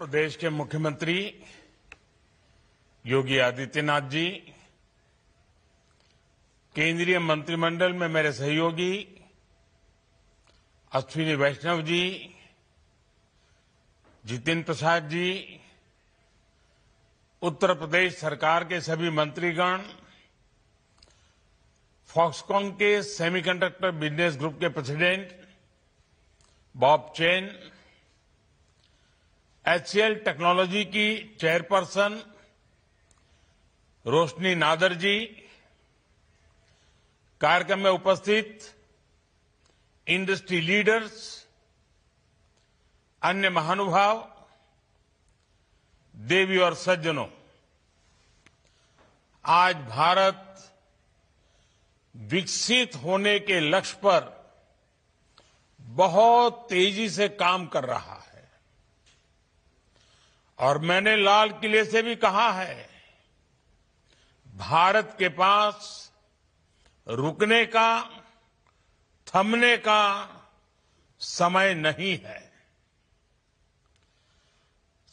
प्रदेश के मुख्यमंत्री योगी आदित्यनाथ जी, केंद्रीय मंत्रिमंडल में मेरे सहयोगी अश्विनी वैष्णव जी, जितिन प्रसाद जी, उत्तर प्रदेश सरकार के सभी मंत्रीगण, फॉक्सकॉन के सेमीकंडक्टर बिजनेस ग्रुप के president Bob chain, HCL technology की चेयरपर्सन रोशनी नादर जी, कार्यक्रम में उपस्थित इंडस्ट्री लीडर्स, अन्य महानुभाव, देवी और सज्जनों, आज भारत विकसित होने के लक्ष्य पर बहुत तेजी से काम कर रहा है और मैंने लाल किले से भी कहा है, भारत के पास रुकने का, थमने का समय नहीं है।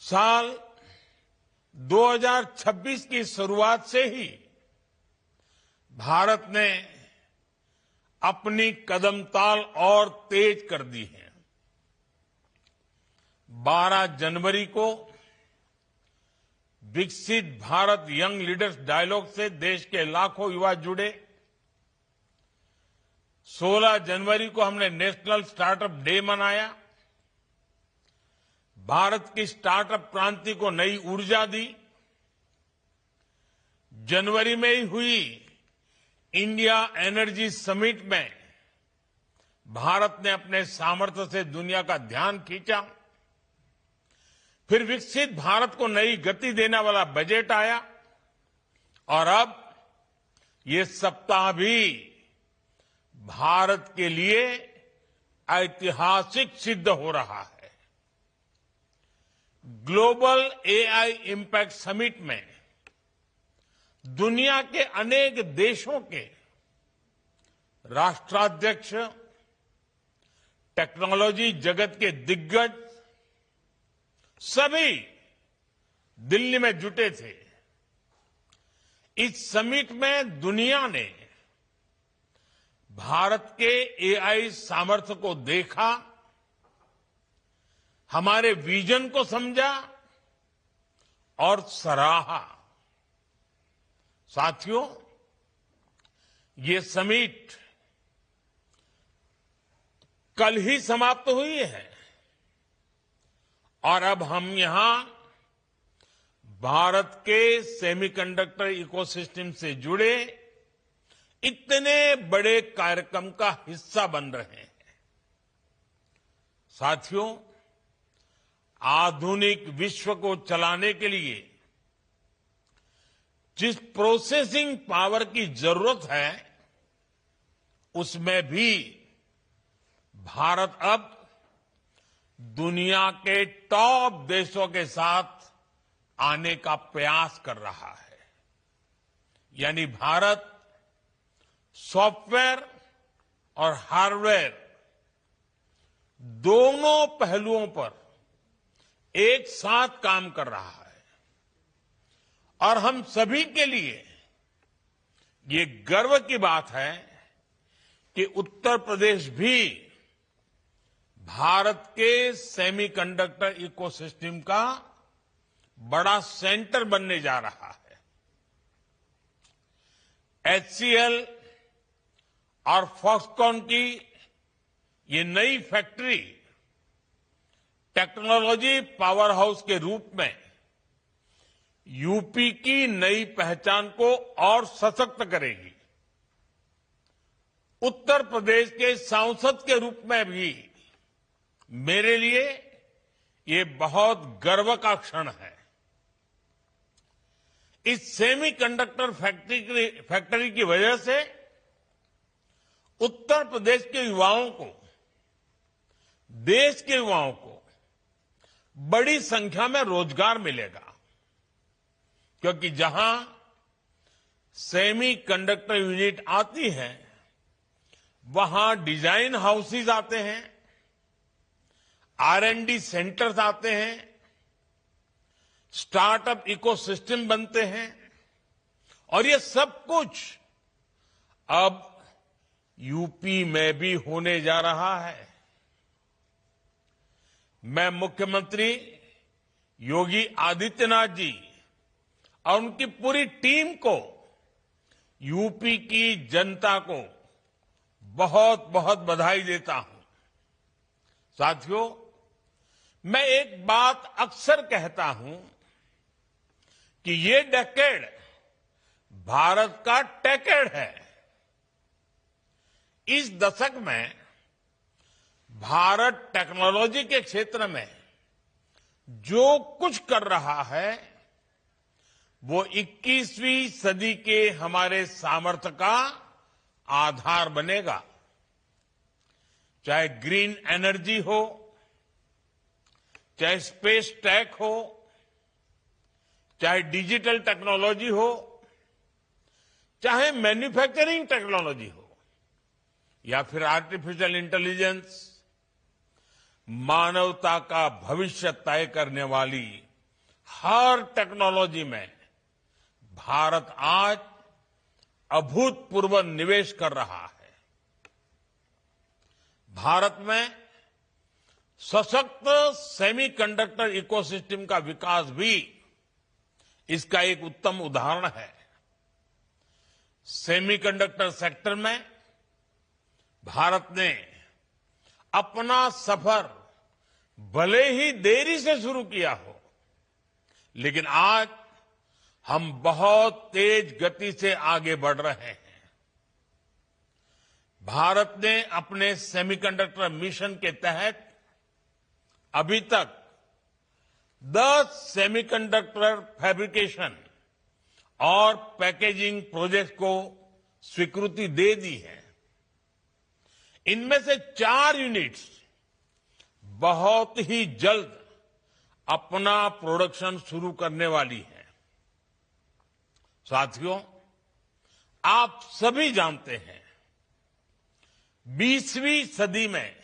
साल 2026 की शुरुआत से ही भारत ने अपनी कदमताल और तेज कर दी है। 12 जनवरी को विकसित भारत यंग लीडर्स डायलॉग से देश के लाखों युवा जुड़े। 16 जनवरी को हमने नेशनल स्टार्टअप डे मनाया। भारत की स्टार्टअप क्रांति को नई ऊर्जा दी। जनवरी में ही हुई इंडिया एनर्जी समिट में भारत ने अपने सामर्थ्य से दुनिया का ध्यान खींचा। फिर विकसित भारत को नई गति देने वाला बजट आया और अब ये सप्ताह भी भारत के लिए ऐतिहासिक सिद्ध हो रहा है। ग्लोबल एआई इंपैक्ट समिट में दुनिया के अनेक देशों के राष्ट्राध्यक्ष, टेक्नोलॉजी जगत के दिग्गज सभी दिल्ली में जुटे थे। इस समिट में दुनिया ने भारत के एआई सामर्थ्य को देखा, हमारे विजन को समझा और सराहा। साथियों, ये समिट कल ही समाप्त हुई है और अब हम यहां भारत के सेमीकंडक्टर इकोसिस्टम से जुड़े इतने बड़े कार्यक्रम का हिस्सा बन रहे हैं। साथियों, आधुनिक विश्व को चलाने के लिए जिस प्रोसेसिंग पावर की जरूरत है, उसमें भी भारत अब दुनिया के टॉप देशों के साथ आने का प्रयास कर रहा है। यानी भारत सॉफ्टवेयर और हार्डवेयर दोनों पहलुओं पर एक साथ काम कर रहा है और हम सभी के लिए ये गर्व की बात है कि उत्तर प्रदेश भी भारत के सेमीकंडक्टर इकोसिस्टम का बड़ा सेंटर बनने जा रहा है। एचसीएल और फॉक्सकॉन की ये नई फैक्ट्री टेक्नोलॉजी पावर हाउस के रूप में यूपी की नई पहचान को और सशक्त करेगी। उत्तर प्रदेश के सांसद के रूप में भी मेरे लिए ये बहुत गर्व का क्षण है। इस सेमीकंडक्टर फैक्ट्री की वजह से उत्तर प्रदेश के युवाओं को, देश के युवाओं को बड़ी संख्या में रोजगार मिलेगा, क्योंकि जहां सेमीकंडक्टर यूनिट आती है वहां डिजाइन हाउसेज आते हैं, R&D सेंटर्स आते हैं, स्टार्टअप इकोसिस्टम बनते हैं और ये सब कुछ अब यूपी में भी होने जा रहा है। मैं मुख्यमंत्री योगी आदित्यनाथ जी और उनकी पूरी टीम को, यूपी की जनता को बहुत बहुत बधाई देता हूं। साथियों, मैं एक बात अक्सर कहता हूं कि ये डेकेड भारत का टेकेड है। इस दशक में भारत टेक्नोलॉजी के क्षेत्र में जो कुछ कर रहा है वो 21वीं सदी के हमारे सामर्थ्य का आधार बनेगा। चाहे ग्रीन एनर्जी हो, चाहे स्पेस टेक हो, चाहे डिजिटल टेक्नोलॉजी हो, चाहे मैन्युफैक्चरिंग टेक्नोलॉजी हो, या फिर आर्टिफिशियल इंटेलिजेंस, मानवता का भविष्य तय करने वाली हर टेक्नोलॉजी में भारत आज अभूतपूर्व निवेश कर रहा है। भारत में सशक्त सेमीकंडक्टर इकोसिस्टम का विकास भी इसका एक उत्तम उदाहरण है। सेमीकंडक्टर सेक्टर में भारत ने अपना सफर भले ही देरी से शुरू किया हो, लेकिन आज हम बहुत तेज गति से आगे बढ़ रहे हैं। भारत ने अपने सेमीकंडक्टर मिशन के तहत अभी तक 10 सेमीकंडक्टर फैब्रिकेशन और पैकेजिंग प्रोजेक्ट को स्वीकृति दे दी है। इनमें से 4 यूनिट्स बहुत ही जल्द अपना प्रोडक्शन शुरू करने वाली है। साथियों, आप सभी जानते हैं 20वीं सदी में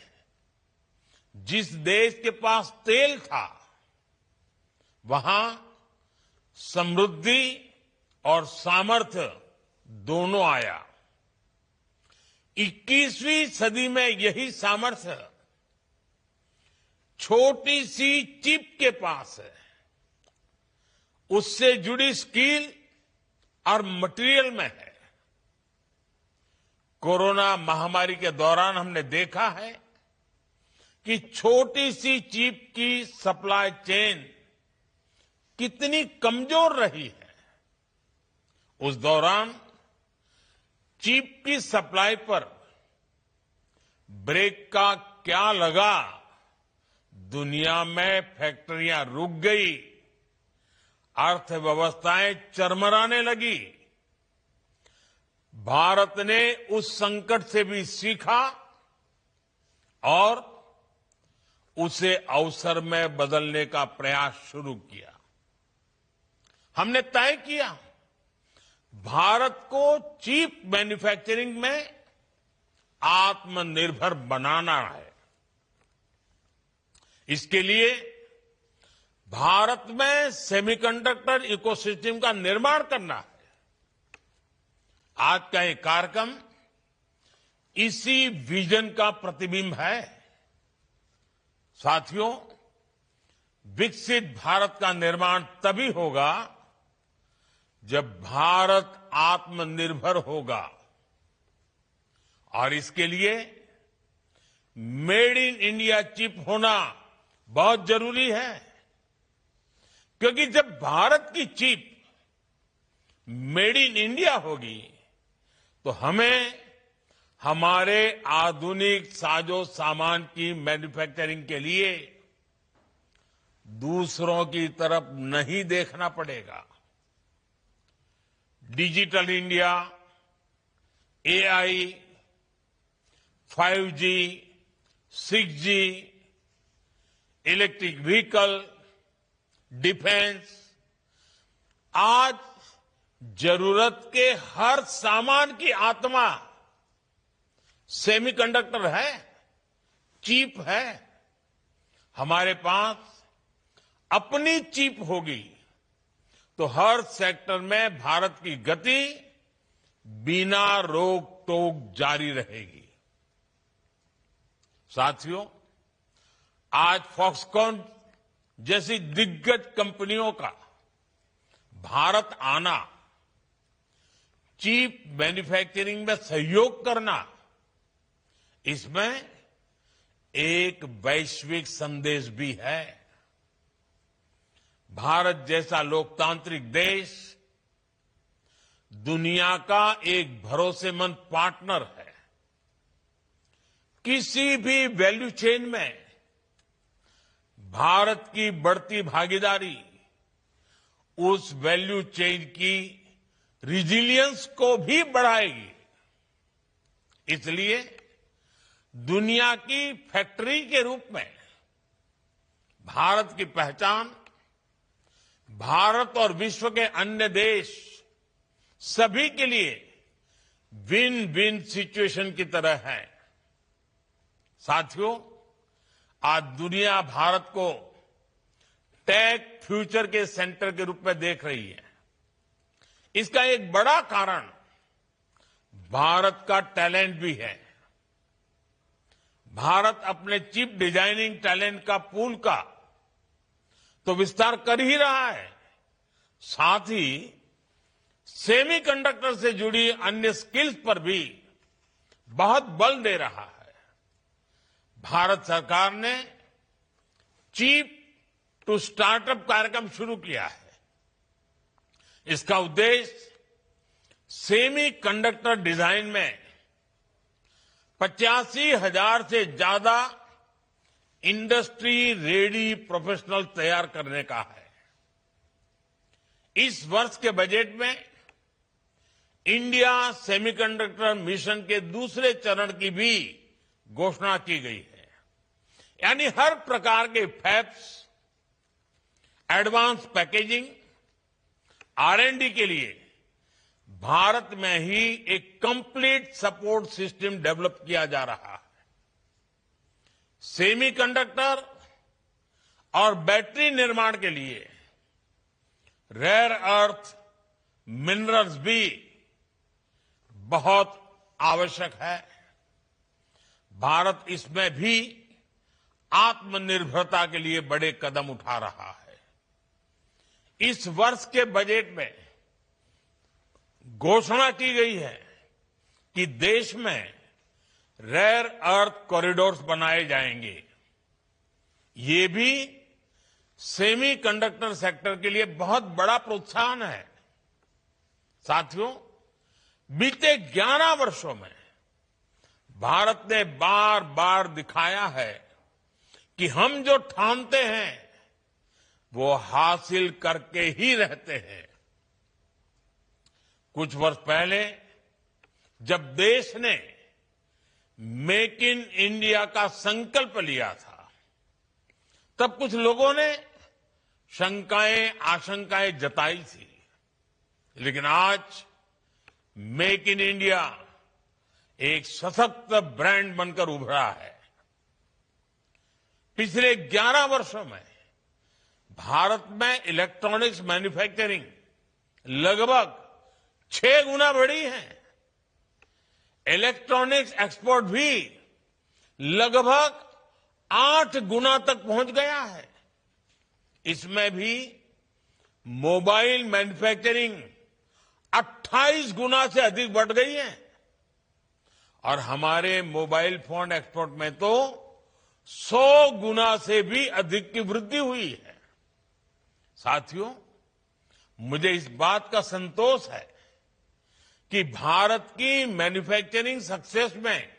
जिस देश के पास तेल था, वहां समृद्धि और सामर्थ्य दोनों आया। 21वीं सदी में यही सामर्थ्य छोटी सी चिप के पास है। उससे जुड़ी स्किल और मटेरियल में है। कोरोना महामारी के दौरान हमने देखा है कि छोटी सी चिप की सप्लाई चेन कितनी कमजोर रही है। उस दौरान चिप की सप्लाई पर ब्रेक का क्या लगा, दुनिया में फैक्ट्रियां रुक गई, अर्थव्यवस्थाएं चरमराने लगी। भारत ने उस संकट से भी सीखा और उसे अवसर में बदलने का प्रयास शुरू किया। हमने तय किया भारत को चिप मैन्युफैक्चरिंग में आत्मनिर्भर बनाना है। इसके लिए भारत में सेमीकंडक्टर इकोसिस्टम का निर्माण करना है। आज का ये कार्यक्रम इसी विजन का प्रतिबिंब है। साथियों, विकसित भारत का निर्माण तभी होगा जब भारत आत्मनिर्भर होगा, और इसके लिए मेड इन इंडिया चिप होना बहुत जरूरी है। क्योंकि जब भारत की चिप मेड इन इंडिया होगी तो हमें हमारे आधुनिक साजो सामान की मैन्युफैक्चरिंग के लिए दूसरों की तरफ नहीं देखना पड़ेगा। Digital India, AI, 5G, 6G, electric vehicle, defence, आज जरूरत के हर सामान की आत्मा सेमीकंडक्टर है, चिप है। हमारे पास अपनी चिप होगी तो हर सेक्टर में भारत की गति बिना रोक टोक जारी रहेगी। साथियों, आज फॉक्सकॉन जैसी दिग्गज कंपनियों का भारत आना, चीप मैन्युफैक्चरिंग में सहयोग करना, इसमें एक वैश्विक संदेश भी है। भारत जैसा लोकतांत्रिक देश दुनिया का एक भरोसेमंद पार्टनर है। किसी भी वैल्यू चेन में भारत की बढ़ती भागीदारी उस वैल्यू चेन की रिजिलियंस को भी बढ़ाएगी। इसलिए दुनिया की फैक्ट्री के रूप में भारत की पहचान भारत और विश्व के अन्य देश सभी के लिए विन विन सिचुएशन की तरह है। साथियों, आज दुनिया भारत को टेक फ्यूचर के सेंटर के रूप में देख रही है। इसका एक बड़ा कारण भारत का टैलेंट भी है। भारत अपने चिप डिजाइनिंग टैलेंट का पूल का तो विस्तार कर ही रहा है, साथ ही सेमीकंडक्टर से जुड़ी अन्य स्किल्स पर भी बहुत बल दे रहा है। भारत सरकार ने चिप टू स्टार्टअप कार्यक्रम शुरू किया है। इसका उद्देश्य सेमी कंडक्टर डिजाइन में 85,000 से ज्यादा इंडस्ट्री रेडी प्रोफेशनल तैयार करने का है। इस वर्ष के बजट में इंडिया सेमीकंडक्टर मिशन के दूसरे चरण की भी घोषणा की गई है। यानी हर प्रकार के फैब्स, एडवांस पैकेजिंग, R&D के लिए भारत में ही एक कंप्लीट सपोर्ट सिस्टम डेवलप किया जा रहा है। सेमीकंडक्टर और बैटरी निर्माण के लिए रेयर अर्थ मिनरल्स भी बहुत आवश्यक है। भारत इसमें भी आत्मनिर्भरता के लिए बड़े कदम उठा रहा है। इस वर्ष के बजट में घोषणा की गई है कि देश में रेयर अर्थ कॉरिडोर्स बनाए जाएंगे। ये भी सेमी कंडक्टर सेक्टर के लिए बहुत बड़ा प्रोत्साहन है। साथियों, बीते 11 वर्षों में भारत ने बार बार दिखाया है कि हम जो ठानते हैं वो हासिल करके ही रहते हैं। कुछ वर्ष पहले जब देश ने मेक इन इंडिया का संकल्प लिया था, तब कुछ लोगों ने शंकाएं, आशंकाएं जताई थी। लेकिन आज मेक इन इंडिया एक सशक्त ब्रांड बनकर उभरा है। पिछले 11 वर्षों में भारत में इलेक्ट्रॉनिक्स मैन्युफैक्चरिंग लगभग 6 गुना बढ़ी है। इलेक्ट्रॉनिक्स एक्सपोर्ट भी लगभग 8 गुना तक पहुंच गया है। इसमें भी मोबाइल मैन्युफैक्चरिंग 28 गुना से अधिक बढ़ गई है और हमारे मोबाइल फोन एक्सपोर्ट में तो 100 गुना से भी अधिक की वृद्धि हुई है। साथियों, मुझे इस बात का संतोष है कि भारत की मैन्युफैक्चरिंग सक्सेस में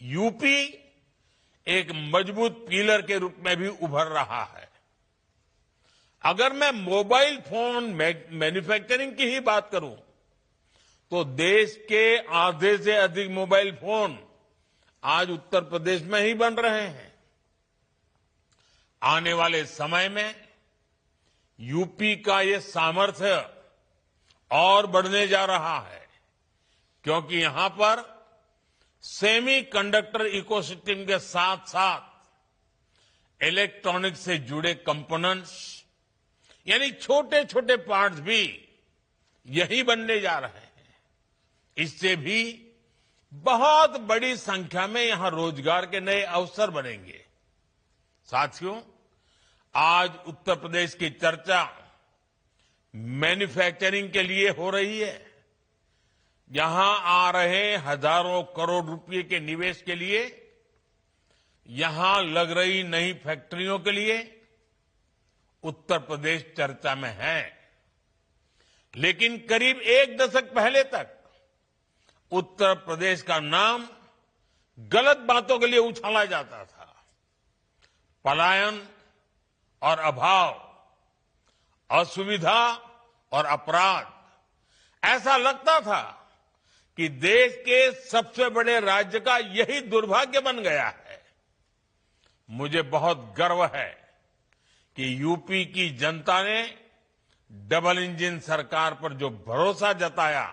यूपी एक मजबूत पिलर के रूप में भी उभर रहा है। अगर मैं मोबाइल फोन मैन्युफैक्चरिंग की ही बात करूं तो देश के आधे से अधिक मोबाइल फोन आज उत्तर प्रदेश में ही बन रहे हैं। आने वाले समय में यूपी का ये सामर्थ्य और बढ़ने जा रहा है, क्योंकि यहां पर सेमी कंडक्टर इकोसिस्टम के साथ साथ इलेक्ट्रॉनिक्स से जुड़े कंपोनेंट्स, यानी छोटे छोटे पार्ट्स भी यही बनने जा रहे हैं। इससे भी बहुत बड़ी संख्या में यहां रोजगार के नए अवसर बनेंगे। साथियों, आज उत्तर प्रदेश की चर्चा मैन्युफैक्चरिंग के लिए हो रही है। यहां आ रहे हजारों करोड़ रुपए के निवेश के लिए, यहां लग रही नई फैक्ट्रियों के लिए उत्तर प्रदेश चर्चा में है। लेकिन करीब एक दशक पहले तक उत्तर प्रदेश का नाम गलत बातों के लिए उछाला जाता था। पलायन और अभाव, असुविधा और अपराध, ऐसा लगता था कि देश के सबसे बड़े राज्य का यही दुर्भाग्य बन गया है। मुझे बहुत गर्व है कि यूपी की जनता ने डबल इंजन सरकार पर जो भरोसा जताया,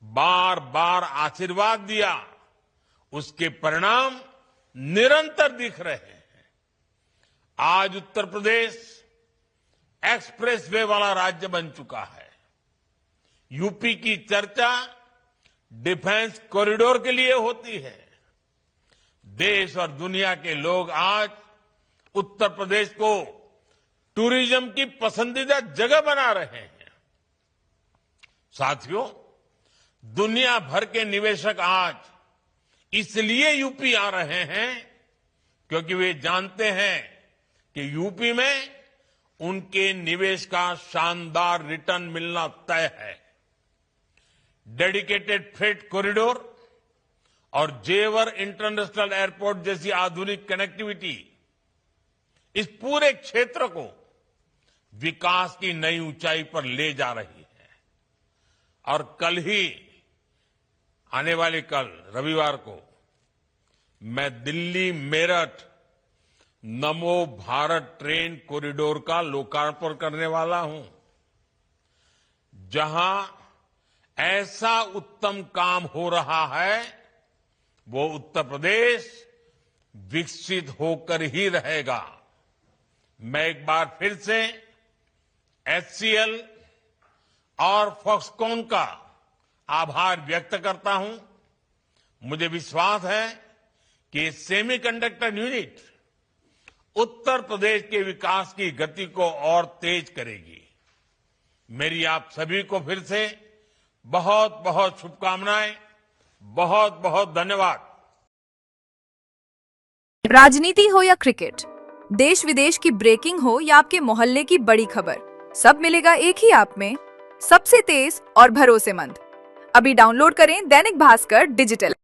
बार बार आशीर्वाद दिया, उसके परिणाम निरंतर दिख रहे हैं। आज उत्तर प्रदेश एक्सप्रेसवे वाला राज्य बन चुका है। यूपी की चर्चा डिफेंस कॉरिडोर के लिए होती है। देश और दुनिया के लोग आज उत्तर प्रदेश को टूरिज्म की पसंदीदा जगह बना रहे हैं। साथियों, दुनिया भर के निवेशक आज इसलिए यूपी आ रहे हैं क्योंकि वे जानते हैं कि यूपी में उनके निवेश का शानदार रिटर्न मिलना तय है। डेडिकेटेड फ्रेट कॉरिडोर और जेवर इंटरनेशनल एयरपोर्ट जैसी आधुनिक कनेक्टिविटी इस पूरे क्षेत्र को विकास की नई ऊंचाई पर ले जा रही है। और कल ही, आने वाले कल रविवार को, मैं दिल्ली मेरठ नमो भारत ट्रेन कॉरिडोर का लोकार्पण करने वाला हूं, जहां ऐसा उत्तम काम हो रहा है वो उत्तर प्रदेश विकसित होकर ही रहेगा। मैं एक बार फिर से एचसीएल और फॉक्सकॉन का आभार व्यक्त करता हूं। मुझे विश्वास है कि सेमीकंडक्टर यूनिट उत्तर प्रदेश के विकास की गति को और तेज करेगी। मेरी आप सभी को फिर से बहुत बहुत शुभकामनाएं, बहुत बहुत धन्यवाद। राजनीति हो या क्रिकेट, देश विदेश की ब्रेकिंग हो या आपके मोहल्ले की बड़ी खबर, सब मिलेगा एक ही ऐप में, सबसे तेज और भरोसेमंद। अभी डाउनलोड करें दैनिक भास्कर डिजिटल।